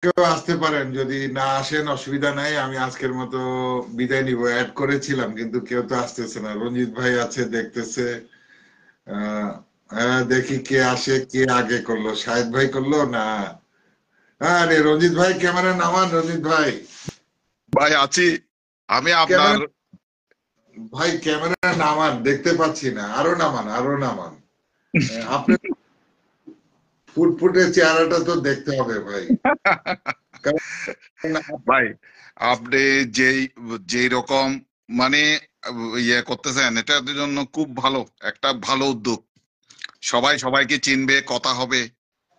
কেউ আসতে পারেন, যদি না আসেন অসুবিধা নাই, আমি আজকের মতো বিদায় নিব। অ্যাড করেছিলাম কিন্তু কেউ তো আসতেছে না। রঞ্জিত ভাই আছে দেখতেছে। দেখি কে আসে, কে আগে করলো, শাহেদ ভাই করলো না? আরে রঞ্জিত ভাই ক্যামেরা নামান, রঞ্জিত ভাই ভাই আছি আমি আপনার। ক্যামেরা, ভাই ক্যামেরা নামান, দেখতে পাচ্ছি না, আরো নামান, আরো নামান। আপনার ফুটফুটে চেহারাটা তো দেখতে হবে ভাই। ভাই আপনি যেই যেই রকম মানে ইয়ে করতেছেন, এটার জন্য খুব ভালো, একটা ভালো উদ্যোগ। সবাই সবাইকে চিনবে, কথা হবে।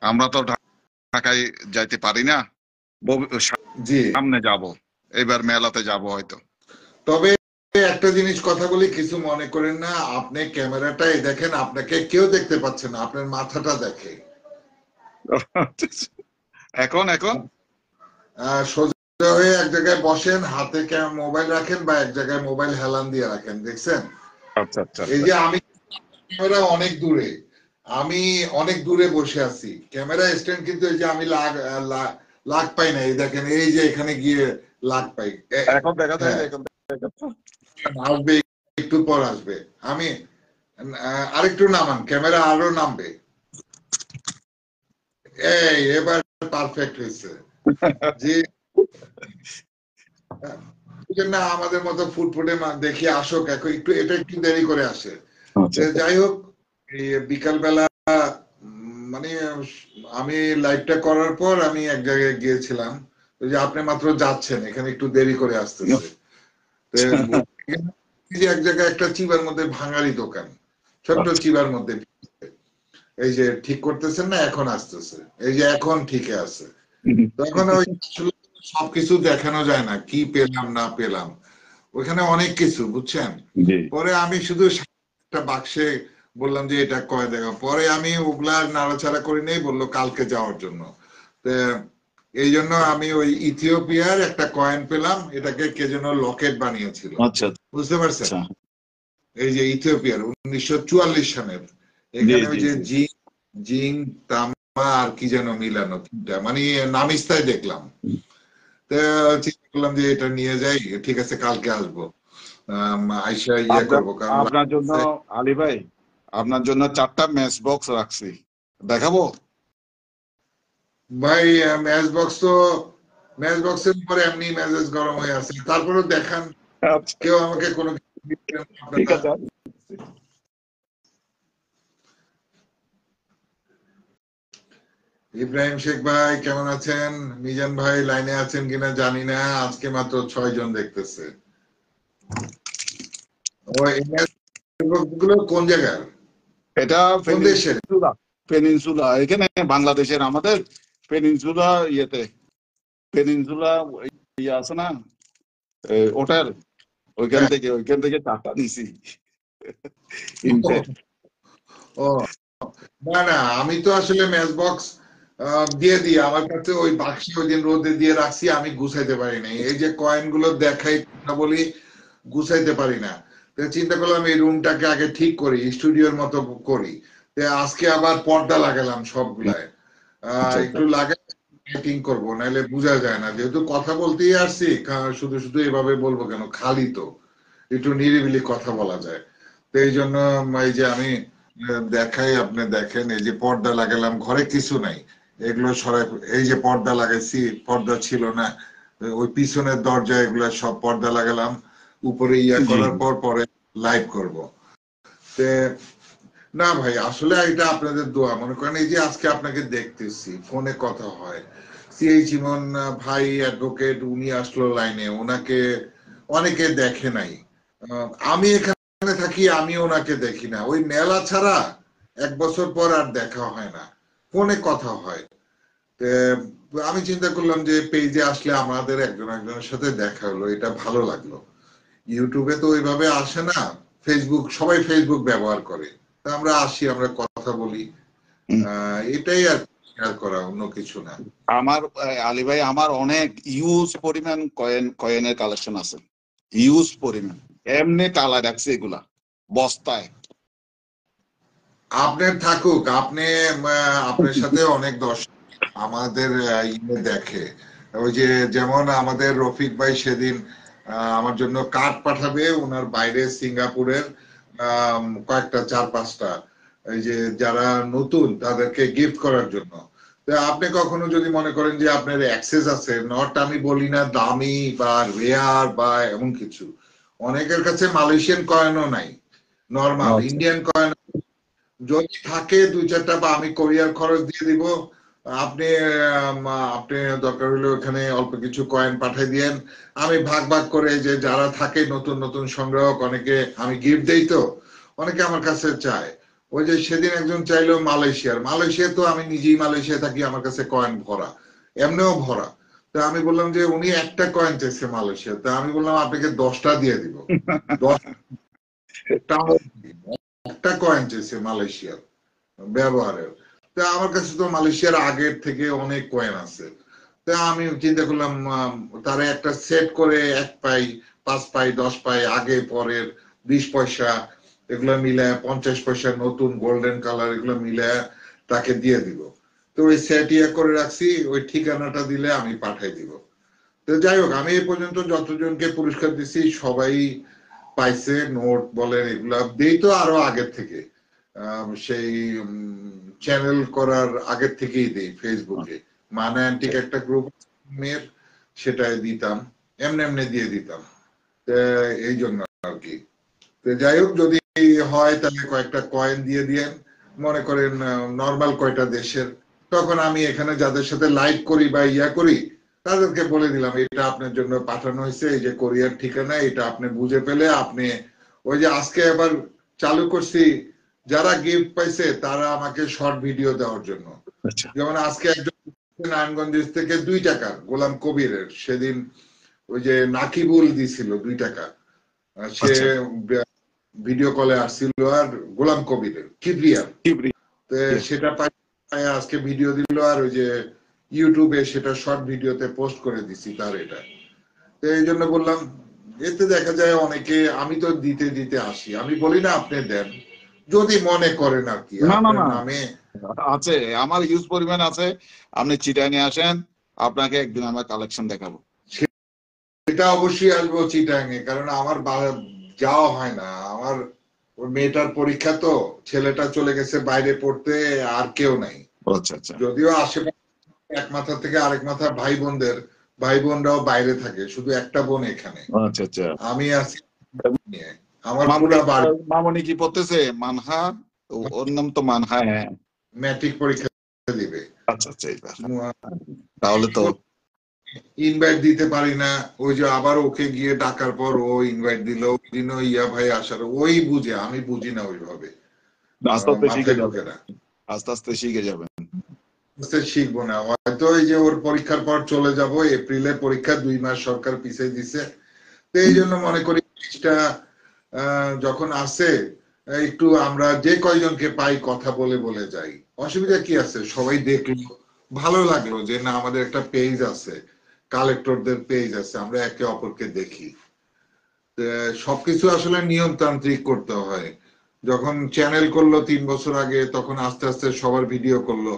আমরা তো ঢাকায় যাইতে পারি না, জি, সামনে যাব, এবার মেলাতে যাব হয়তো। তবে একটা জিনিস কথা বলি, কিছু মনে করেন না। আপনি ক্যামেরাটাই দেখেন, আপনাকে কেউ দেখতে পাচ্ছে না, আপনার মাথাটা দেখে। এখন এখন সোজা হয়ে এক জায়গায় বসেন, হাতে মোবাইল রাখেন বা এক জায়গায় মোবাইল হেলান দিয়ে রাখেন, দেখছেন? আচ্ছা আচ্ছা এই আচ্ছা। যে আমি, ক্যামেরা অনেক দূরে, আমি অনেক দূরে বসে আছি, ক্যামেরা স্ট্যান্ড কিন্তু এই যে আমি লাগ পাই না, এই দেখেন, এই যে এখানে গিয়ে লাগ পাই। এখন দেখা যায় যে হ্যাঁ, এখন দেখা যাচ্ছে। আসবে, একটু পর আসবে। আমি আরেকটু নামান, ক্যামেরা আরো নামবে। এই এবার পারফেক্ট হয়েছে। জি, না আমাদের মতো ফুটফুটে দেখি আসুক, এখন একটু, এটা একটু দেরি করে আসে। আচ্ছা আচ্ছা। যাই হোক, এই বিকাল বেলা মানে আমি লাইভটা করার পর আমি এক জায়গায় গিয়েছিলাম। ওই যে আপনি মাত্র যাচ্ছেন, এখানে একটু দেরি করে আসতেছে। যে এক জায়গায় একটা চিবার মধ্যে ভাঙারি দোকান, ছোট্ট চিবার মধ্যে, এই যে ঠিক করতেছেন না, এখন আসতেছে, এই যে এখন ঠিকই আছে। তখন ওই সবকিছু দেখানো যায় না, কি পেলাম না পেলাম, ওইখানে অনেক কিছু, বুঝছেন? জি। পরে আমি শুধু একটা বাক্সে বললাম যে এটা কয় দেখা, পরে আমি ওগুলা নাড়াচাড়া করি নেই, বললো কালকে যাওয়ার জন্য। তো এই জন্য আমি ওই ইথিওপিয়ার একটা কয়েন পেলাম, এটাকে কে যেন লকেট বানিয়েছিল, আচ্ছা বুঝতে পারছেন? আচ্ছা। এই যে ইথিওপিয়ার 1944 সালের, জি এখানে ওই জি যে জি। জিং তামা আর কি যেন মিলানো, মানে নামিস্তায় দেখলাম। তো চিন্তা করলাম যে এটা নিয়ে যাই, ঠিক আছে কালকে আসবো, আইসা ইয়ে আপনার করবো, কারণ আপনার জন্য আলী ভাই, আপনার জন্য 4টা ম্যাচ বক্স রাখছি, দেখাবো? ভাই ম্যাচ বক্স তো, ম্যাচ বক্সের উপরে এমনি মেজাজ গরম হয়ে আছে, তারপরেও দেখান। আচ্ছা কেউ আমাকে কোনো কিছু দিচ্ছেন না ঠিক আপনারা। আছে। ইব্রাহিম শেখ ভাই কেমন আছেন? মিজান ভাই লাইনে আছেন কিনা জানি না, আজকে মাত্র 6 জন দেখতেছে। ও এই ম্যাচ গুলো কোন জায়গার, এটা কোন দেশের? পেনিনসুলা, পেনিনসুলা এখানে বাংলাদেশের, আমাদের পেনিনসুলা ইয়েতে, পেনিনসুলা ইয়ে আছে না, হোটেল, ওইখান হ্যাঁ, থেকে 4টা নিছি কিনতে। ও না না, আমি তো আসলে ম্যাচ বক্স দিয়ে দিই, আমার কাছে ওই বাক্সে ওই দিন রোদে দিয়ে রাখছি, আমি গুছাইতে পারি নাই। এই যে কয়েন গুলো দেখাই, কথা বলি, গুছাইতে পারি না। তো চিন্তা করলাম এই রুমটাকে আগে ঠিক করি, স্টুডিওর মতো করি। তো আজকে আবার পর্দা লাগালাম সবগুলায়, আচ্ছা আচ্ছা। একটু লাগাই মিটিং করবো, নাহলে বোঝা যায় না, যেহেতু কথা বলতেই আসছি, শুধু শুধু এভাবে বলবো কেন, খালি তো একটু নিরিবিলি কথা বলা যায়। তো এই জন্য এই যে আমি দেখাই, আপনি দেখেন, এই যে পর্দা লাগালাম, ঘরে কিছু নাই, এগুলো সরাই, এই যে পর্দা লাগাইছি, পর্দা ছিল না, ওই পিছনের দরজা এগুলো সব পর্দা লাগালাম, উপরে ইয়া জি করার পর পরে লাইভ করব। তে না ভাই, আসলে এটা আপনাদের দোয়া, মনে করেন এই যে আজকে আপনাকে দেখতেছি, ফোনে কথা হয়, সিএইচ ইমন ভাই অ্যাডভোকেট, উনি আসলো লাইনে, ওনাকে অনেকে দেখে নাই। আমি এখানে থাকি, আমি ওনাকে দেখি না, ওই মেলা ছাড়া 1 বছর পর আর দেখা হয় না, ফোনে কথা হয়। আমি চিন্তা করলাম যে পেজে আসলে আমাদের একজন একজনের সাথে দেখা হলো, এটা ভালো লাগলো। ইউটিউবে তো ওইভাবে আসে না, ফেসবুক, সবাই ফেসবুক ব্যবহার করে, তা আমরা আসি, আমরা কথা বলি, এটাই আর শেয়ার করা, অন্য কিছু না। আমার আলী ভাই, আমার অনেক ইউজ পরিমাণ কয়েনের কালেকশন আছে, ইউজ পরিমাণ, এমনি টালা রাখছে এগুলা বস্তায়। আপনার থাকুক, আপনি আপনার সাথে অনেক দর্শক আমাদের দেখে, ওই যে যেমন আমাদের রফিক ভাই সেদিন আমার জন্য কার্ড পাঠাবে ওনার বাইরে সিঙ্গাপুরের কয়েকটা 4-5টা এই যে যারা নতুন তাদেরকে গিফট করার জন্য। তো আপনি কখনো যদি মনে করেন যে আপনার অ্যাক্সেস আছে, নট আমি বলি না দামি বা রেয়ার বা এমন কিছু, অনেকের কাছে মালয়েশিয়ান কয়েনও নাই, নর্মাল ইন্ডিয়ান কয়েন যদি থাকে 2-4টা বা আমি কোরিয়ার খরচ দিয়ে দিব, আপনি আপনি দরকার হলে ওখানে অল্প কিছু কয়েন পাঠিয়ে দিয়েন, আমি ভাগ ভাগ করে যে যারা থাকে নতুন নতুন সংগ্রাহক, অনেকে আমি গিফট দেই, তো অনেকে আমার কাছে চায়। ওই যে সেদিন একজন চাইলো মালয়েশিয়া তো আমি নিজেই মালয়েশিয়া থাকি, আমার কাছে কয়েন ভরা, এমনিও ভরা। তা আমি বললাম যে উনি একটা কয়েন চাইছে মালয়েশিয়া, তা আমি বললাম আপনাকে 10টা দিয়ে দিব, 10টা একটা কয়েন চাইছে মালয়েশিয়ার ব্যবহারের। তা আমার কাছে তো মালয়েশিয়ার আগের থেকে অনেক কয়েন আছে। তা আমি চিন্তা করলাম তারা একটা সেট করে 1 পাই, 5 পাই, 10 পাই, আগে পরের 20 পয়সা এগুলো মিলে 50 পয়সা নতুন গোল্ডেন কালার এগুলো মিলে তাকে দিয়ে দিব। তো ওই সেট করে রাখছি, ওই ঠিকানাটা দিলে আমি পাঠাই দিব। তো যাই হোক, আমি এই পর্যন্ত যতজনকে পুরস্কার দিছি সবাই পাইছে, নোট বলেন এগুলা দেই তো আরো আগের থেকে, সেই চ্যানেল করার আগের থেকেই দেই ফেসবুকে। মানে অ্যান্টিক একটা গ্রুপ মেয়ের, সেটাই দিতাম, এমনি এমনি দিয়ে দিতাম। এই জন্য আর কি। তো যাই হোক, যদি হয় তাহলে কয়েকটা কয়েন দিয়ে দিয়েন, মনে করেন নর্মাল কয়টা দেশের, তখন আমি এখানে যাদের সাথে লাইভ করি বা ইয়া করি তাদেরকে বলে দিলাম এটা আপনার জন্য পাঠানো হয়েছে, এই যে কোরিয়ার ঠিকানা, এটা আপনি বুঝে পেলে আপনি ওই যে আজকে আবার চালু করছি, যারা গিফট পাইছে তারা আমাকে শর্ট ভিডিও দেওয়ার জন্য। যেমন আজকে একজন নারায়ণগঞ্জ থেকে 2 টাকার গোলাম কবিরের, সেদিন ওই যে নাকিবুল দিছিল 2 টাকা, সে ভিডিও কলে আসছিল, আর গোলাম কবিরের কিবরিয়ার, সেটা পাই আজকে ভিডিও দিল, আর ওই যে ইউটিউবে সেটা শর্ট ভিডিওতে পোস্ট করে দিছি তার এটা। তো এই জন্য বললাম, এতে দেখা যায় অনেকে, আমি তো দিতে দিতে আসি, আমি বলি না আপনি দেন যদি মনে করেন আর কি, আপনার নামে আছে, আমার ইউজ পরিমাণ আছে, আপনি চিটাঙে আসেন, আপনাকে একদিন আমার কালেকশন দেখাবো। সেটা অবশ্যই আসবো চিটাঙে, কারণ আমার যাওয়া হয় না, আমার ওই মেয়েটার পরীক্ষা, তো ছেলেটা চলে গেছে বাইরে পড়তে, আর কেউ নাই। যদিও আশেপাশে এক মাথা থেকে আরেক মাথা ভাই বোনরাও বাইরে থাকে, শুধু একটা বোন এখানে, আমি আছি। আমার পুরা বাড়ি। মামনি কি পড়তেছে? মানহা, ওর নাম তো মানহা, হ্যাঁ, ম্যাট্রিক পরীক্ষা দিবে। তাহলে তো ইনভাইট দিতে পারি না, ওই যে আবার ওকে গিয়ে ডাকার পর ও ইনভাইট দিল, ওই দিন ইয়া ভাই আসার, ওই বুঝে, আমি বুঝি না ওইভাবে, মাথায় ঢোকে না। আস্তে আস্তে শিখে যাবেন। শিখবো না, হয়তো এই যে ওর পরীক্ষার পর চলে যাব, এপ্রিলে পরীক্ষা, 2 মাস সরকার পিছিয়ে দিছে। তো এই জন্য মনে করি যখন আসে একটু আমরা যে কয়জনকে পাই কথা বলে বলে যাই, অসুবিধা কি আছে, সবাই দেখলো, ভালো লাগলো যে না আমাদের একটা পেজ আছে, কালেক্টরদের পেজ আছে, আমরা একে অপরকে দেখি। সবকিছু আসলে নিয়মতান্ত্রিক করতে হয়। যখন চ্যানেল করলো 3 বছর আগে, তখন আস্তে আস্তে সবার ভিডিও করলো,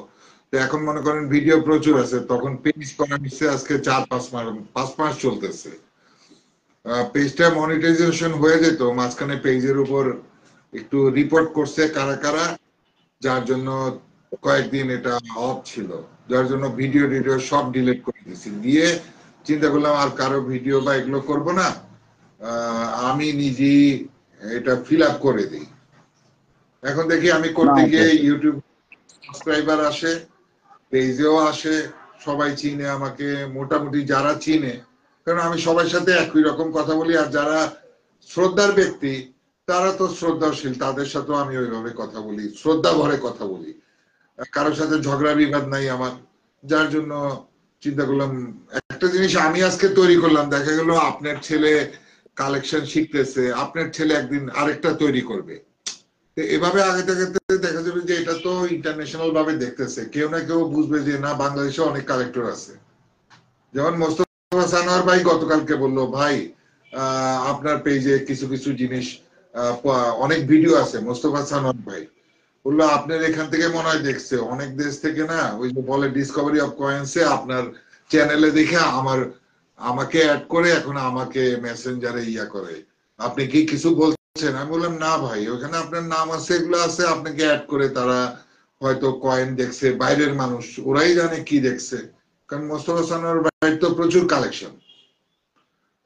তো এখন মনে করেন ভিডিও প্রচুর আছে, তখন পেজ করা নিচ্ছে আজকে 5 মাস চলতেছে। পেজটা মনিটাইজেশন হয়ে যেত, মাঝখানে পেজের উপর একটু রিপোর্ট করছে কারা কারা, যার জন্য কয়েকদিন এটা অফ ছিল, যার জন্য ভিডিও সব ডিলিট করে দিয়েছি, দিয়ে চিন্তা করলাম আর কারো ভিডিও বা এগুলো করব না, আমি নিজেই এটা ফিল আপ করে দিই। এখন দেখি আমি করতে গিয়ে ইউটিউব সাবস্ক্রাইবার আসে, পেজেও আসে, সবাই চিনে আমাকে, মোটামুটি যারা চিনে, কারণ আমি সবার সাথে একই রকম কথা বলি, আর যারা শ্রদ্ধার ব্যক্তি তারা তো শ্রদ্ধাশীল, তাদের সাথেও আমি ওইভাবে কথা বলি, শ্রদ্ধা ভরে কথা বলি, কারোর সাথে ঝগড়া বিবাদ নাই আমার। যার জন্য চিন্তা করলাম একটা জিনিস আমি আজকে তৈরি করলাম, দেখা গেল আপনার ছেলে কালেকশন শিখতেছে, আপনার ছেলে একদিন আরেকটা তৈরি করবে, এভাবে আগে থেকে দেখা যাবে যে এটা তো ইন্টারন্যাশনাল ভাবে দেখতেছে, কেউ না কেউ বুঝবে যে না বাংলাদেশে অনেক কালেক্টর আছে। যেমন মোস্তফা সানোয়ার ভাই গতকালকে বললো, ভাই আপনার পেজে কিছু কিছু জিনিস, অনেক ভিডিও আছে মোস্তফা সানোয়ার ভাই, বললো আপনার এখান থেকে মনে হয় দেখছে, অনেক দেশ থেকে না, ওই যে বলে ডিসকভারি অফ কয়েন্সে আপনার চ্যানেলে দেখে আমাকে অ্যাড করে এখন আমাকে মেসেঞ্জারে ইয়া করে, আপনি কি কিছু বলছেন? আমি বললাম না ভাই, ওখানে আপনার নাম আছে, এগুলো আছে, আপনাকে অ্যাড করে তারা হয়তো কয়েন দেখছে, বাইরের মানুষ ওরাই জানে কি দেখছে, কারণ মোস্তফা সানোয়ার ভাইয়ের তো প্রচুর কালেকশন,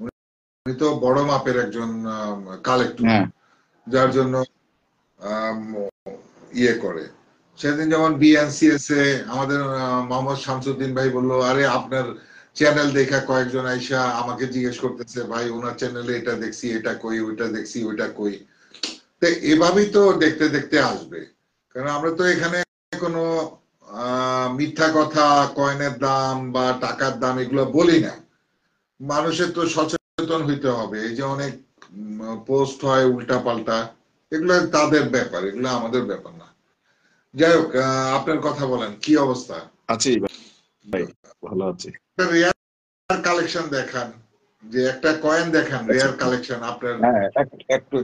উনি তো বড় মাপের একজন কালেক্টর, হ্যাঁ যার জন্য আম, ইয়ে করে। সেদিন যেমন বিএনসিএস এ আমাদের মোহাম্মদ শামসুদ্দিন ভাই বললো, আরে আপনার চ্যানেল দেখা কয়েকজন আইসা আমাকে জিজ্ঞেস করতেছে, ভাই ওনার চ্যানেলে এটা দেখছি, এটা কই, ওইটা দেখছি, ওইটা কই। তো এভাবেই তো দেখতে দেখতে আসবে, কারণ আমরা তো এখানে কোনো মিথ্যা কথা, কয়েনের দাম বা টাকার দাম এগুলো বলি না। মানুষের তো সচেতন হইতে হবে। এই যে অনেক পোস্ট হয় উল্টা পাল্টা, এগুলো তাদের ব্যাপার, এগুলো আমাদের ব্যাপার না। যাই হোক, আপনার কথা বলেন, কি অবস্থা? আছি ভাই, ভালো আছি। রেয়ার কালেকশন দেখান, যে একটা কয়েন দেখান, আচ্ছা রেয়ার কালেকশন আপনার। হ্যাঁ, একটু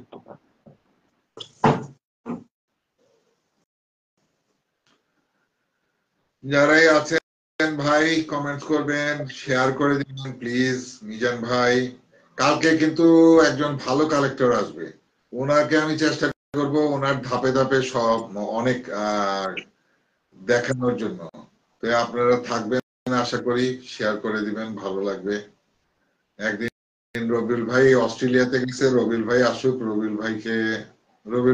যারাই আছেন ভাই কমেন্টস করবেন, শেয়ার করে দিবেন প্লিজ। মিজান ভাই, কালকে কিন্তু একজন ভালো কালেক্টর আসবে, ওনাকে আমি চেষ্টা করব ওনার ধাপে ধাপে সব অনেক দেখানোর জন্য। তো আপনারা থাকবেন আশা করি, শেয়ার করে দিবেন, ভালো লাগবে। একদিন রবিউল ভাই অস্ট্রেলিয়াতে গেছে, রবিউল ভাই আসুক, রবিউল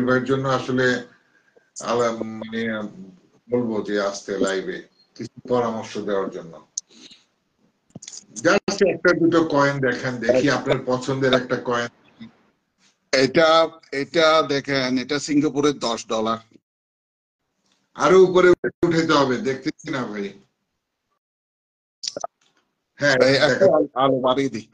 ভাইয়ের জন্য আসলে মানে বলবো যে আসতে লাইভে কিছু পরামর্শ দেওয়ার জন্য। জাস্ট একটা দুটো কয়েন দেখেন, দেখি আপনার পছন্দের একটা কয়েন। এটা এটা দেখেন, এটা সিঙ্গাপুরের $10। আরো উপরে উঠাইতে হবে, দেখতেছি না ভাই। হ্যাঁ একটু দেখা, আলো বাড়িয়ে দিই,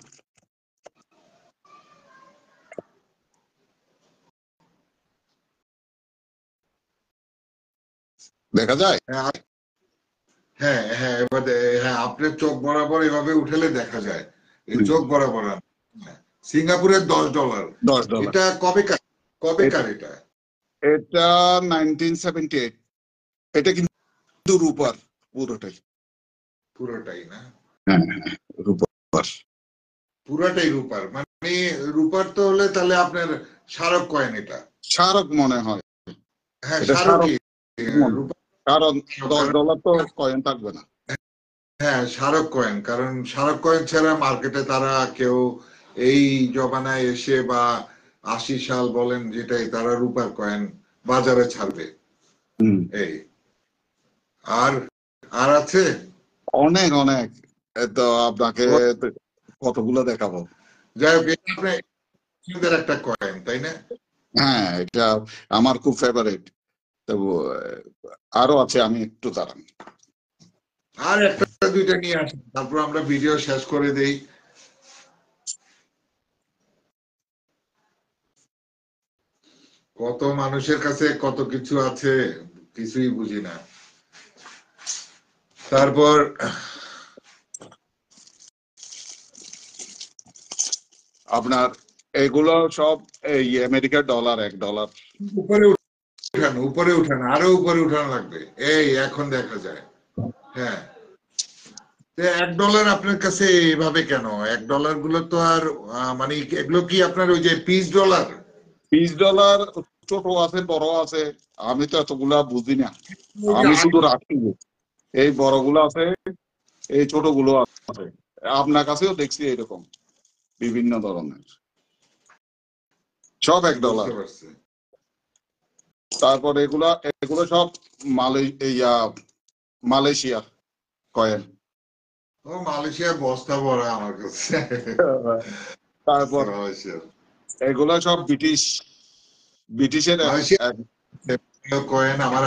দেখা যায়। হ্যাঁ হ্যাঁ এবার হ্যাঁ, আপনার চোখ বরাবর এভাবে উঠেলে দেখা যায়, এই চোখ বরাবর। হ্যাঁ, সিঙ্গাপুরের $10। $10। এটা কবেকার এটা? এটা 1978। এটা কিন্তু রূপার পুরোটাই। পুরোটাই না? হ্যাঁ রূপার। পুরোটাই রূপার, মানে রূপার তো হলে তাহলে আপনার স্মারক কয়েন এটা। স্মারক মনে হয়, হ্যাঁ এটা স্মারক স্মারকই। মনে, রূপার, কারণ কারণ $10 তো কয়েন থাকবে না। হ্যাঁ স্মারক কয়েন, কারণ স্মারক কয়েন ছাড়া মার্কেটে তারা কেউ এই জমানায় এসে বা 80 সাল বলেন যেটাই, তারা রূপার কয়েন বাজারে ছাড়বে। এই আর আর আছে অনেক অনেক, তো আপনাকে কতগুলো দেখাবো। যাই হোক, এটা আপনার একটা কয়েন তাই না? হ্যাঁ এটা আমার খুব ফেভারিট। তো আরো আছে, আমি একটু দাঁড়ান। আর একটা দুইটা নিয়ে আসেন, তারপর আমরা ভিডিও শেষ করে দেই। কত মানুষের কাছে কত কিছু আছে, কিছুই বুঝি না। তারপর আপনার এগুলো সব এই আমেরিকার ডলার, $1। উপরে উঠানো, উপরে উঠানো, আরো উপরে উঠানো লাগবে, এই এখন দেখা যায়। হ্যাঁ, $1 আপনার কাছে এভাবে কেন? $1 গুলো তো আর মানে এগুলো কি আপনার ওই যে পিস ডলার? $20 ছোট আছে, বড় আছে, আমি তো এতগুলা বুঝি না। আমি শুধু রাখি, এই বড়গুলো আছে, এই ছোটগুলো আছে। আপনার কাছেও দেখছি এরকম বিভিন্ন ধরনের, সব $1। বুঝতে পারছি। তারপর এগুলো সব মালয়েশিয়া কয়েন। ও মালয়েশিয়া বস্তা ভরা আমার কাছে। তারপর মালয়েশিয়া, এগুলো সব ব্রিটিশের মালয়েশিয়া কয়েন আমার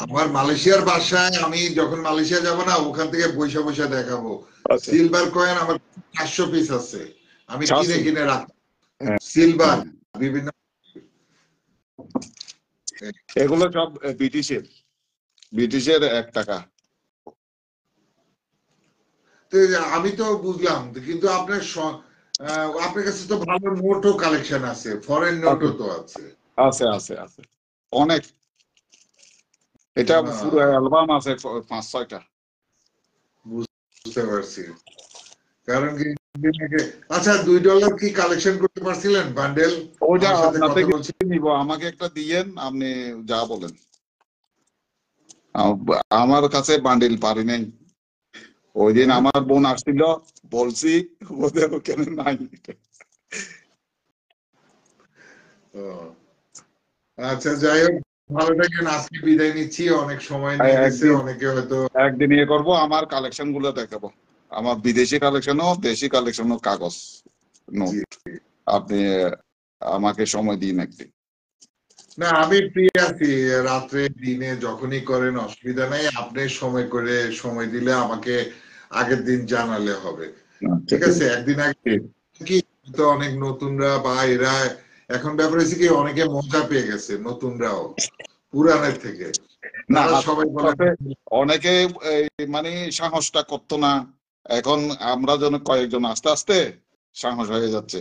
আমার মালয়েশিয়ার বাসায়, আমি যখন মালয়েশিয়া যাব না, ওখান থেকে পয়সা পয়সা দেখাবো। আছে। সিলভার কয়েন আমার 400 পিস আছে, আমি কিনে 400? কিনে রাখি। হ্যাঁ, সিলভার বিভিন্ন। এগুলো সব ব্রিটিশের $1। তো আমি তো বুঝলাম, কিন্তু আপনার কাছে তো ভালো নোটও কালেকশন আছে, ফরেন নোটও আছে তো আছে। আছে আছে আছে অনেক। এটা পুরো অ্যালবাম আছে 5-6টা। বুঝতে পারছি। কারণ কি আচ্ছা $2 কি কালেকশন করতে পারছিলেন বান্ডেল? ওইটা আমার সাথে আপনার কথা থেকে বলছি। নিব, আমাকে একটা দিয়েন, আপনি যা বলেন। আমার কাছে বান্ডিল পারি নাই। ওই দিন আমার বোন আসছিল, বলছি ওদের ওখানে নাই। আচ্ছা যাই হোক, ভালো থাকেন, আজকে বিদায় নিচ্ছি, অনেক সময় নিয়ে গেছে, অনেকে হয়তো একদিন ইয়ে করবো, আমার কালেকশন গুলো দেখাবো, আমার বিদেশি কালেকশনও দেশি কালেকশনও, কাগজ নোট। আপনি আমাকে সময় দিন একদিন। না, আমি ফ্রি আছি, রাত্রে দিনে যখনই করেন অসুবিধা নাই, আপনি সময় দিলে আমাকে আগের দিন জানালে হবে। ঠিক আছে, একদিন আগে কি তো অনেক নতুনরা বা এরা এখন ব্যাপার হচ্ছে কি, অনেকে মজা পেয়ে গেছে, নতুনরাও পুরানের থেকে, না, তারা সবাই বলে অনেকে মানে সাহসটা করতো না, এখন আমরা যেন কয়েকজন আস্তে আস্তে সাহস হয়ে যাচ্ছে।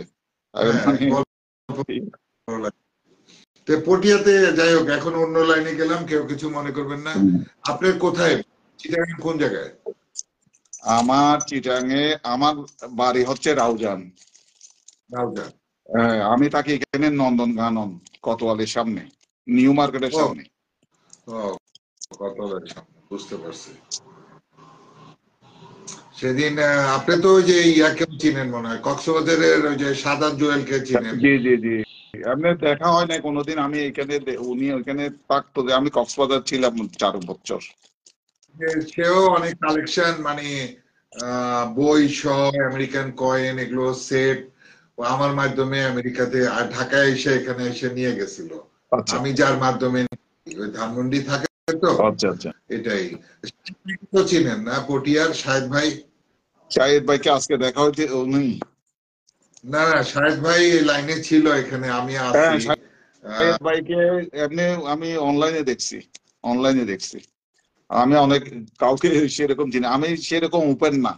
পটিয়াতে, যাই হোক, এখন অন্য লাইনে গেলাম, কেউ কিছু মনে করবেন না। আপনার কোথায়, চিটাগাং কোন জায়গায়? আমার চিটাঙে, আমার বাড়ি হচ্ছে রাউজান। রাউজান। আমি থাকি এখানে নন্দনকানন কোতোয়ালির সামনে, নিউ মার্কেটের সামনে। বুঝতে পারছি। সেদিন আপনি তো ওই যে ইয়াকে চিনেন মনে হয়, কক্সবাজারের ওই যে সাদাত জুয়েলকে চিনেন? জি জি জি, এমনি দেখা হয় না কোনোদিন। আমি এখানে, উনি ওইখানে থাকতো, যে আমি কক্সবাজার ছিলাম 4 বছর। সেও অনেক কালেকশন, মানে বই সহ আমেরিকান কয়েন এগুলো সেট আমার মাধ্যমে আমেরিকাতে আর ঢাকায় এসে এখানে এসে নিয়ে গেছিল। আমি যার মাধ্যমে, ওই ধানমন্ডি থাকে তো, এটাই। তো চিনেন না পটিয়ার শাহেদ ভাই? শাহেদ ভাইকে আজকে দেখা হয়েছে উনি? না না, শাহেদ ভাই লাইনে ছিল এখানে, আমি আছি। শাহেদ ভাইকে এমনি আমি অনলাইনে দেখছি। আমি অনেক কাউকে সেরকম চিনি, আমি সেরকম ওপেন না।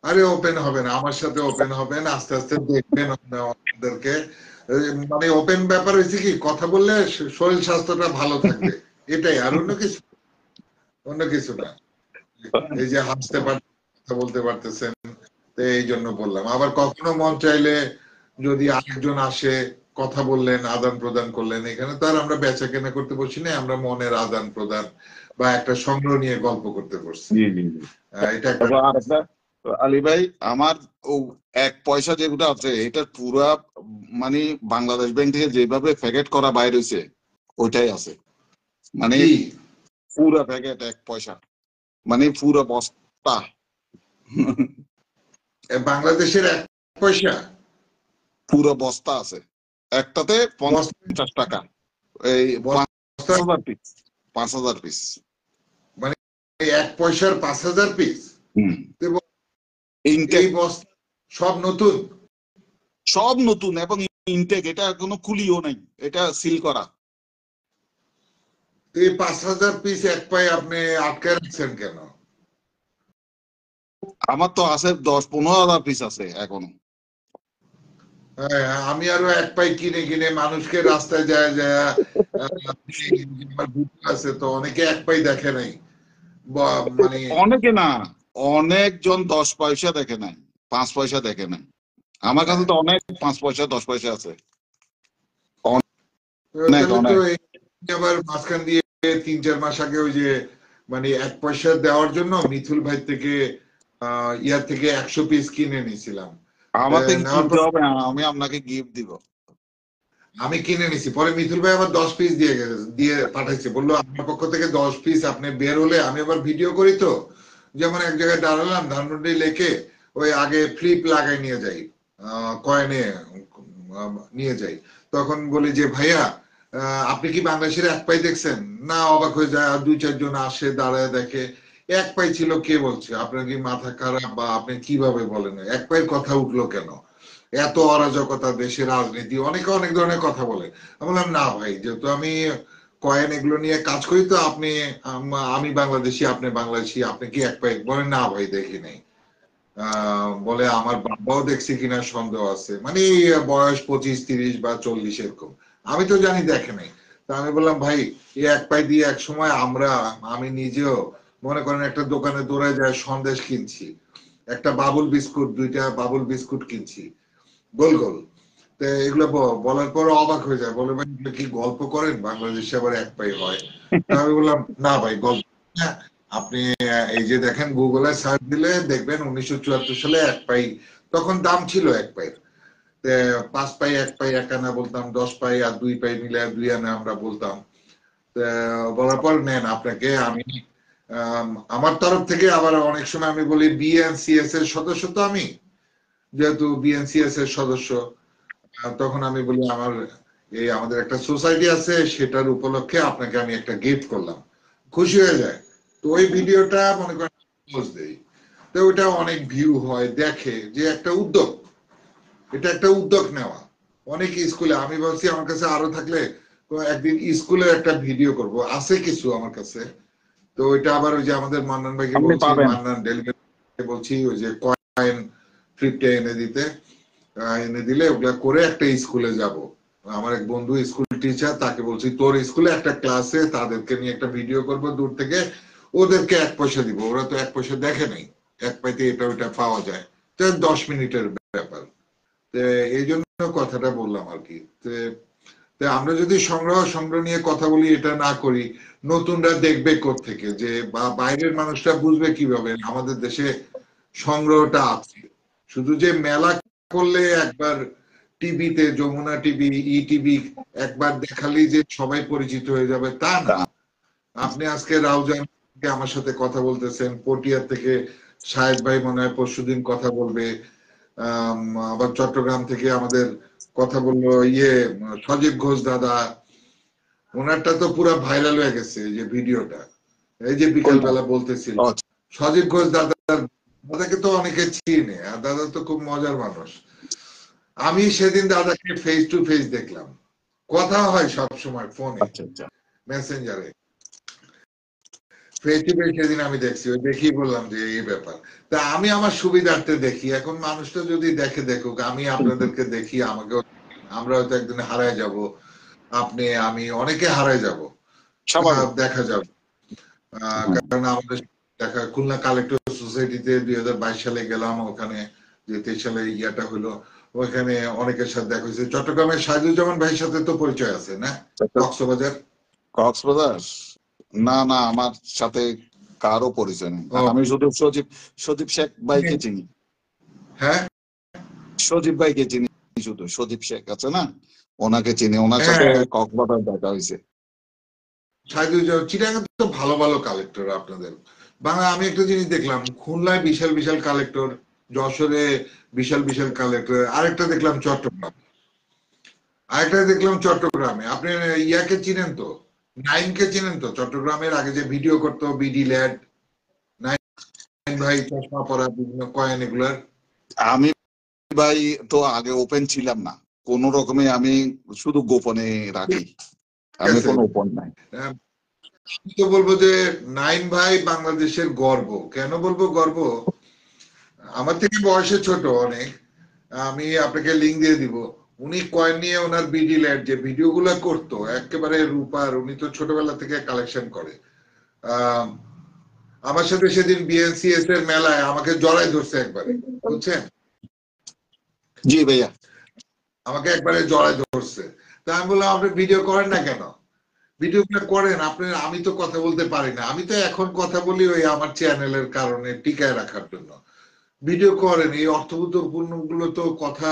আরে ওপেন হবে না, আমার সাথে ওপেন হবেন, আস্তে আস্তে দেখবেন আপনাদেরকে। মানে ওপেন ব্যাপার হয়েছে কি, কথা বললে শরীর স্বাস্থ্যটা ভালো থাকবে, এটাই, আর অন্য কিছু না। এই যে হাসতে পারছেন, কথা বলতে পারতেছেন, এই জন্য বললাম। আবার কখনো মন চাইলে যদি আরেকজন আসে, কথা বললেন, আদান প্রদান করলেন, এখানে তো আর আমরা বেচা কেনা করতে বসি না, আমরা মনের আদান প্রদান বা একটা সংগ্রহ নিয়ে গল্প করতে বসছি। এটা একটা আলী ভাই, আমার ও 1 পয়সা যেগুলো আছে, এটা পুরা মানে বাংলাদেশ ব্যাংক থেকে যেভাবে প্যাকেট করা বাইরে হয়েছে ওইটাই আছে, মানে পুরা প্যাকেট 1 পয়সা, মানে পুরো বস্তা। বাংলাদেশের 1 পয়সা পুরো বস্তা আছে, একটাতে 50 টাকা, এই 5,000 পিস, 5,000 পিস, মানে 1 পয়সার 5,000 পিস। এই বস্তা সব নতুন এবং ইনটেক, এটা কোনো খুলিও নাই, এটা সিল করা। এই 5,000 পিস এক পায়ে আপনি আটকে রাখছেন কেন? আমার তো আছে 10-15 হাজার পিস আছে এখনো। আমি আরো 1 পাই কিনে কিনে মানুষকে রাস্তায় যায় যায় আছে, তো অনেকে 1 পাই দেখে নাই, মানে অনেকে না, অনেকজন 10 পয়সা দেখে নাই, 5 পয়সা দেখে নাই। আমার কাছে তো অনেক 5 পয়সা 10 পয়সা আছে। আবার মাঝখান দিয়ে 3-4 মাস আগে ওই যে মানে 1 পয়সা দেওয়ার জন্য মিথুল ভাই থেকে ইয়ার থেকে 100 পিস কিনে নিয়েছিলাম। আমার থেকে কিনতে হবে, আমি আপনাকে গিফট দিব। আমি কিনে নিছি, পরে মিথুল ভাই আবার 10 পিস দিয়ে পাঠাইছে, বললো আমার পক্ষ থেকে 10 পিস আপনি বের হলে, আমি আবার ভিডিও করি তো, যেমন এক জায়গায় দাঁড়ালাম ধানমন্ডি লেকে, ওই আগে ফ্লিপ লাগাই নিয়ে যাই, কয়েনে নিয়ে যাই, তখন বলি যে ভাইয়া আপনি কি বাংলাদেশের 1 পাই দেখছেন? না, অবাক হয়ে যায়, আর 2-4 জন আসে, দাঁড়ায় দেখে। 1 পাই ছিল, কে বলছে? আপনার কি মাথা খারাপ, বা আপনি কিভাবে বলেন 1 পাইয়ের কথা উঠলো কেন? এত অরাজকতা, দেশের রাজনীতি, অনেকে অনেক ধরনের কথা বলে। আমি বললাম না ভাই, যেহেতু আমি কয়েন এগুলো নিয়ে কাজ করি, তো আমি বাংলাদেশি, আপনি বাংলাদেশি, আপনি কি 1 পাই? বলেন না ভাই, দেখি নাই। বলে আমার বাবাও দেখছে কিনা সন্দেহ আছে, মানে বয়স 25-30 বা 40 এরকম। আমি তো জানি দেখে নাই। তা আমি বললাম ভাই এই এক পাই দিয়ে এক সময় আমি নিজেও মনে করেন একটা দোকানে দৌড়ায় যায় সন্দেশ কিনছি, একটা বাবুল বিস্কুট, 2টা বাবুল বিস্কুট কিনছি গোল গোল। তো এগুলো বলার পর অবাক হয়ে যায়, বলে ভাই এগুলো কি গল্প করেন, বাংলাদেশে আবার এক পাই হয়? তা আমি বললাম না ভাই গল্প না, আপনি এই যে দেখেন গুগলে সার্চ দিলে দেখবেন 1974 সালে এক পাই, তখন দাম ছিল এক পাই, 5 পাই, 1 পাই 1 আনা বলতাম, 10 পাই আর 2 পাই মিলে 2 আনা আমরা বলতাম। বলার পর নেন আপনাকে আমি আমার তরফ থেকে আবার অনেক সময় আমি বলি বিএনসিএস এর সদস্য, তো আমি যেহেতু বিএনসিএস এর সদস্য, তখন আমি বলি আমাদের একটা সোসাইটি আছে, সেটার উপলক্ষে আপনাকে আমি একটা গিফট করলাম, খুশি হয়ে যায়। তো ওই ভিডিওটা মনে করেন পোস্ট দেই, তো ওইটা অনেক ভিউ হয়, দেখে যে একটা উদ্যোগ, এটা একটা উদ্যোগ নেওয়া। অনেক স্কুলে আমি বলছি আমার কাছে আরো থাকলে তো একদিন স্কুলের একটা ভিডিও করব, আছে কিছু আমার কাছে। তো ওইটা আবার ওই যে আমাদের মান্নান ভাইকে আপনি বলছি, পাবেন। মান্নান ডেলিভারি বলছি ওই যে কয়েন ফ্লিপটা এনে দিতে, এনে দিলে ওগুলা করে একটা স্কুলে যাব। আমার এক বন্ধু স্কুল টিচার, তাকে বলছি তোর স্কুলে একটা ক্লাসে তাদেরকে নিয়ে একটা ভিডিও করব দূর থেকে, ওদেরকে 1 পয়সা দিব, ওরা তো 1 পয়সা দেখে নাই, 1 পাইতে এটা ওইটা পাওয়া যায়, তো 10 মিনিটের ব্যাপার। এই জন্য কথাটা বললাম আর কি। আমরা যদি সংগ্রহ নিয়ে কথা বলি, এটা না করি, নতুনরা দেখবে কোত্থেকে, যে বাইরের মানুষরা বুঝবে কিভাবে আমাদের দেশে সংগ্রহটা আছে। শুধু যে মেলা করলে একবার টিভিতে, যমুনা টিভি, ইটিভি একবার দেখালেই যে সবাই পরিচিত হয়ে যাবে তা না। আপনি আজকে রাউজান থেকে আমার সাথে কথা বলতেছেন, পটিয়া থেকে শাহেদ ভাই মনে হয় পরশুদিন কথা বলবে, আবার চট্টগ্রাম থেকে আমাদের কথা বললো সজীব ঘোষ দাদা, ওনারটা তো পুরো ভাইরাল হয়ে গেছে যে ভিডিওটা, এই যে বিকাল কোনটা? বেলা বলতেছিল আচ্ছা। সজীব ঘোষ দাদাকে তো অনেকে চিনে, আর দাদা তো খুব মজার মানুষ। আমি সেদিন দাদাকে ফেস টু ফেস দেখলাম, কথা হয় সব সময় ফোনে, আচ্ছা। মেসেঞ্জারে, ফেস টু ফেস সেদিন আমি দেখছি, ওই দেখি বললাম যে এই ব্যাপার। তা আমি আমার সুবিধার্থে দেখি, এখন মানুষটা যদি দেখে দেখুক, আমি আপনাদেরকে দেখি, আমাকে আমরা হয়তো একদিন হারায় যাব, আপনি আমি অনেকে হারায় যাব, স্বাভাবিক। দেখা যাবে। কারণ আমাদের দেখা খুলনা কালেক্টর সোসাইটিতে 2022 সালে গেলাম, ওখানে যে 23 সালে ইয়াটা হলো, ওখানে অনেকের সাথে দেখা হয়েছে। চট্টগ্রামের সাইদুজ্জামান ভাইয়ের সাথে তো পরিচয় আছে না, কক্সবাজার? কক্সবাজার? না না, আমার সাথে কারো পরিচয় নেই। আমি শুধু সজীব শেখ ভাইকে চিনি। হ্যাঁ সজীব ভাইকে চিনি, শুধু সজীব শেখ আছে না, ওনাকে চিনি, ওনার সাথে হ্যাঁ, কক্সবাজার দেখা হয়েছে। সাইদুজ্জামান চিটাগাং তো ভালো ভালো কালেক্টর আপনাদের। বাংলা আমি একটা জিনিস দেখলাম, খুলনায় বিশাল বিশাল কালেক্টর, যশোরে বিশাল বিশাল কালেক্টর, আরেকটা দেখলাম চট্টগ্রামে। আপনি ইয়াকে চিনেন তো, নাইনকে চিনেন তো, চট্টগ্রামের আগে যে ভিডিও করতো, বিডি ল্যাড, নাইন ভাই, চশমা পরা, বিভিন্ন কয়েন এগুলার। আমি ভাই তো আগে ওপেন ছিলাম না, কোন রকমে আমি শুধু গোপনে রাখি, আমি কোনো ওপেন নাই। আমি তো বলবো যে নাইন ভাই বাংলাদেশের গর্ব। কেন বলবো গর্ব? আমার থেকে বয়সে ছোট অনেক, আমি আপনাকে লিঙ্ক দিয়ে দিব। উনি কয়েন নিয়ে ওনার বিডি ল্যাড যে ভিডিও গুলা করতো একেবারে রূপার, উনি তো ছোটবেলা থেকে কালেকশন করে। আহ আমার সাথে সেদিন বিএনসিএস এর মেলায় আমাকে জড়াই ধরছে একবারে, বুঝছেন? জি ভাইয়া। আমাকে একবারে জড়াই ধরছে। তা আমি বললাম আপনি ভিডিও করেন না কেন? ভিডিও করেন আপনি, আমি তো কথা বলতে পারি না, আমি তো এখন কথা বলি ওই আমার চ্যানেলের কারণে টিকায় রাখার জন্য। ভিডিও করেন, এই অর্থবোধপূর্ণ গুলো তো কথা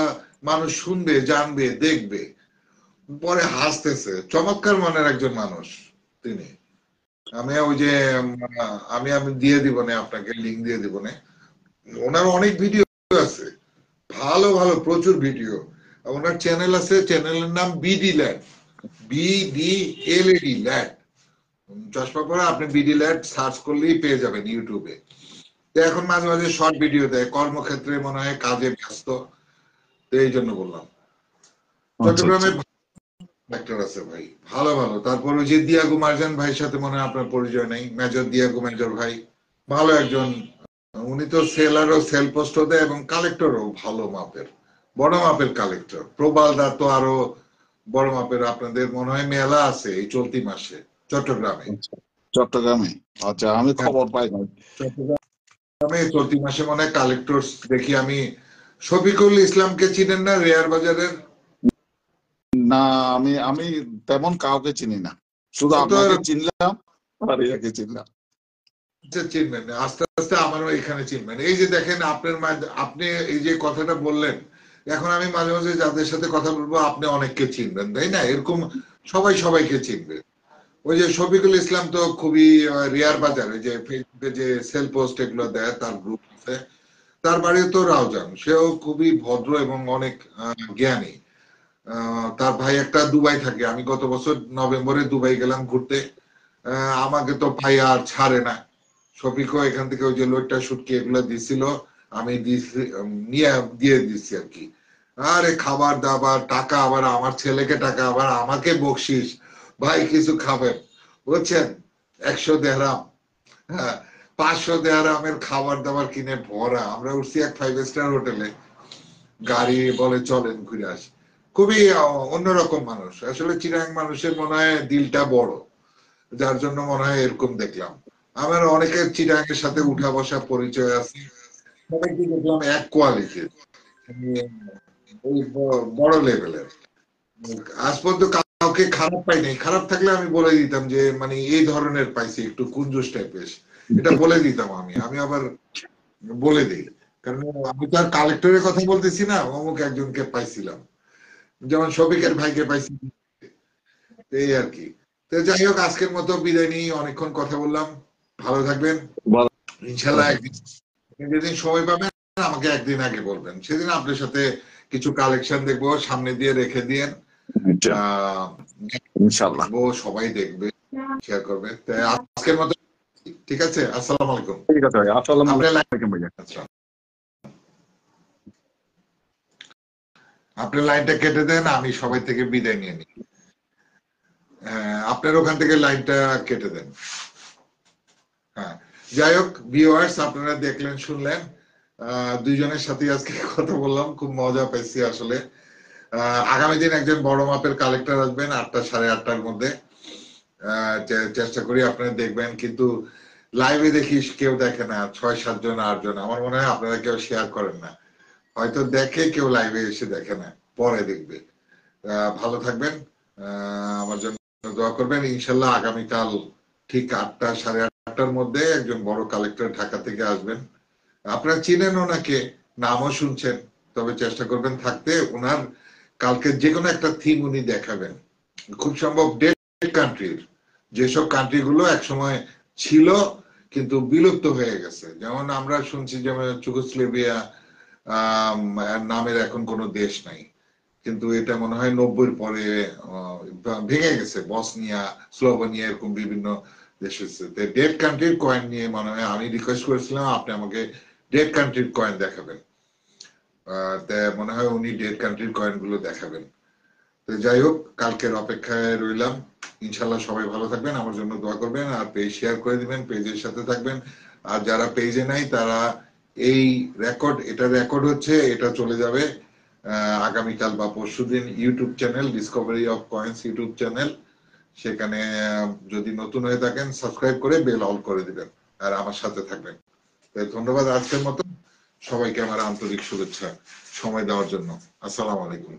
মানুষ শুনবে, জানবে, দেখবে। পরে হাসতেছে, চমৎকার মনের একজন মানুষ তিনি। আমি ওই যে আমি আমি দিয়ে দিব না, আপনাকে লিঙ্ক দিয়ে দিব না, ওনার অনেক ভিডিও আছে, ভালো ভালো প্রচুর ভিডিও। ওনার চ্যানেল আছে, চ্যানেলের নাম বিডি ল্যাড, BDLAD ল্যাড, চশমা পরে আপনি বিডি ল্যাড সার্চ করলেই পেয়ে যাবেন ইউটিউবে। তো এখন মাঝে মাঝে শর্ট ভিডিও দেয়, কর্মক্ষেত্রে মনে হয় কাজে ব্যস্ত, তো এই জন্য বললাম। চট্টগ্রামে ডাক্তার আছে ভাই, ভালো ভালো। তারপর ওই যে দিয়াগো মার্জান ভাইয়ের সাথে মনে হয় আপনার পরিচয় নেই, মেজর দিয়াগো মেজর ভাই, ভালো একজন। উনি তো সেলারও, সেল পোস্টও দেয় এবং কালেক্টরও ভালো মাপের, বড় মাপের কালেক্টর। প্রবাল দা তো আরো বড় মাপের আপনাদের মনে হয় মেলা আছে এই চলতি মাসে চট্টগ্রামে। চট্টগ্রামে? আচ্ছা, আমি হ্যাঁ, খবর পাই না। চট্টগ্রামে চলতি মাসে মনে হয় কালেক্টরস দেখি আমি। শফিকুল ইসলামকে চিনেন না, রেয়ার বাজারের? না, আমি আমি তেমন কাউকে চিনি না, শুধু ও তো আপনাকে চিনলাম আর ইয়াকে চিনলাম। চিনবেন আস্তে আস্তে, আমারও এখানে চিনবেন। এই যে দেখেন আপনার আপনি এই যে কথাটা বললেন, এখন আমি মাঝে মাঝে যাদের সাথে কথা বলবো আপনি অনেককে চিনবেন, তাই না? এরকম সবাই সবাইকে চিনবে। ওই যে শফিকুল ইসলাম তো খুবই রিয়ার বাজার, ওই যে ফেসবুকে যে সেল পোস্ট এগুলো দেয়, তার গ্রুপ আছে। তার বাড়িও তো রাউজান, সেও খুবই ভদ্র এবং অনেক জ্ঞানী। তার ভাই একটা দুবাই থাকে, আমি গত বছর নভেম্বরে দুবাই গেলাম ঘুরতে। আমাকে তো ভাই আর ছাড়ে না। শফিকও এখান থেকে ওই যে লোকটা শুটকি এগুলো দিছিল, আমি নিয়ে দিয়ে দিচ্ছি আর কি। আরে খাবার দাবার টাকা, আবার আমার ছেলেকে টাকা, আবার আমাকে বকশিস, ভাই কিছু খাবেন বুঝছেন, 100 দেহরাম, হ্যাঁ 500 দেহরামের খাবার দাবার কিনে ভরা। আমরা উঠছি এক 5 স্টার হোটেলে, গাড়ি বলে চলেন ঘুরে আসি। খুবই অন্যরকম মানুষ আসলে। চিরাং মানুষের মনে হয় দিলটা বড়, যার জন্য মনে হয় এরকম দেখলাম। আমার অনেকের চিরাঙের সাথে উঠা বসা পরিচয় আছে, সবাইকে দেখলাম এক কোয়ালিটির, ওই বড় লেভেলের। আজ পর্যন্ত কাউকে খারাপ পাই নাই। খারাপ থাকলে আমি বলে দিতাম যে মানে এই ধরনের পাইছি, একটু কুঞ্জুস টাইপের, এটা বলে দিতাম। আমি আমি আবার বলে দিই, কারণ আমি তো আর কালেক্টরের কথা বলতেছি না, অমুক একজনকে পাইছিলাম, যেমন শফিকের ভাইকে পাইছি, এই আর কি। তো যাই হোক, আজকের মতো বিদায় নিয়ে অনেকক্ষণ কথা বললাম। ভালো থাকবেন ইনশাল্লাহ। একদিন যেদিন সময় পাবেন আমাকে একদিন আগে বলবেন, সেদিন আপনার সাথে কিছু কালেকশন দেখবো, সামনে দিয়ে রেখে দিয়েন, ইনশাআল্লাহ সবাই দেখবে, শেয়ার করবে। আজকের মতো ঠিক আছে, আসসালামু আলাইকুম। ঠিক আছে ভাই, আসসালামু আপনার আলাইকুম ভাইয়া। আচ্ছা, আপনার লাইনটা কেটে দেন, আমি সবাই থেকে বিদায় নিয়ে নিই। আপনার ওখান থেকে লাইনটা কেটে দেন। হ্যাঁ, যাই হোক ভিউয়ার্স, আপনারা দেখলেন শুনলেন, দুইজনের সাথে আজকে কথা বললাম, খুব মজা পাইছি আসলে। আগামী দিন একজন বড় মাপের কালেক্টর আসবেন 8টা 8:30টার মধ্যে। চেষ্টা করি আপনারা দেখবেন, কিন্তু লাইভে দেখিস কেউ দেখে না, 6-7 জন 8 জন। আমার মনে হয় আপনারা কেউ শেয়ার করেন না, হয়তো দেখে কেউ লাইভে এসে দেখে না, পরে দেখবে। ভালো থাকবেন, আমার জন্য দোয়া করবেন। ইনশাল্লাহ আগামীকাল ঠিক 8টা 8:30টার মধ্যে একজন বড় কালেক্টর ঢাকা থেকে আসবেন। আপনারা চিনেন ওনাকে, নামও শুনছেন, তবে চেষ্টা করবেন থাকতে। ওনার কালকে যে কোনো একটা থিম উনি দেখাবেন, খুব সম্ভব ডেড কান্ট্রির, যেসব কান্ট্রি গুলো একসময় ছিল কিন্তু বিলুপ্ত হয়ে গেছে। যেমন আমরা শুনছি যেমন যুগোস্লাভিয়া নামের এখন কোনো দেশ নাই, কিন্তু এটা মনে হয় 90-র পরে ভেঙে গেছে। বসনিয়া, স্লোভেনিয়া, এরকম বিভিন্ন দেশ হচ্ছে। ডেড কান্ট্রির কয়েন নিয়ে মনে হয় আমি রিকোয়েস্ট করেছিলাম আপনি আমাকে ডেড কান্ট্রির কয়েন দেখাবেন। মনে হয় উনি ডেড কান্ট্রির কয়েন গুলো দেখাবেন। তো যাই হোক, কালকের অপেক্ষায় রইলাম। ইনশাল্লাহ সবাই ভালো থাকবেন, আমার জন্য দোয়া করবেন, আর পেজ শেয়ার করে দিবেন, পেজের সাথে থাকবেন। আর যারা পেজে নাই তারা এই এটা রেকর্ড হচ্ছে, এটা চলে যাবে আগামীকাল বা পরশুদিন YouTube channel Discovery of coins YouTube channel, সেখানে যদি নতুন হয়ে থাকেন সাবস্ক্রাইব করে বেল অল করে দিবেন, আর আমার সাথে থাকবেন। ধন্যবাদ আজকের মতো সবাইকে, আমার আন্তরিক শুভেচ্ছা সময় দেওয়ার জন্য। আসসালামু আলাইকুম।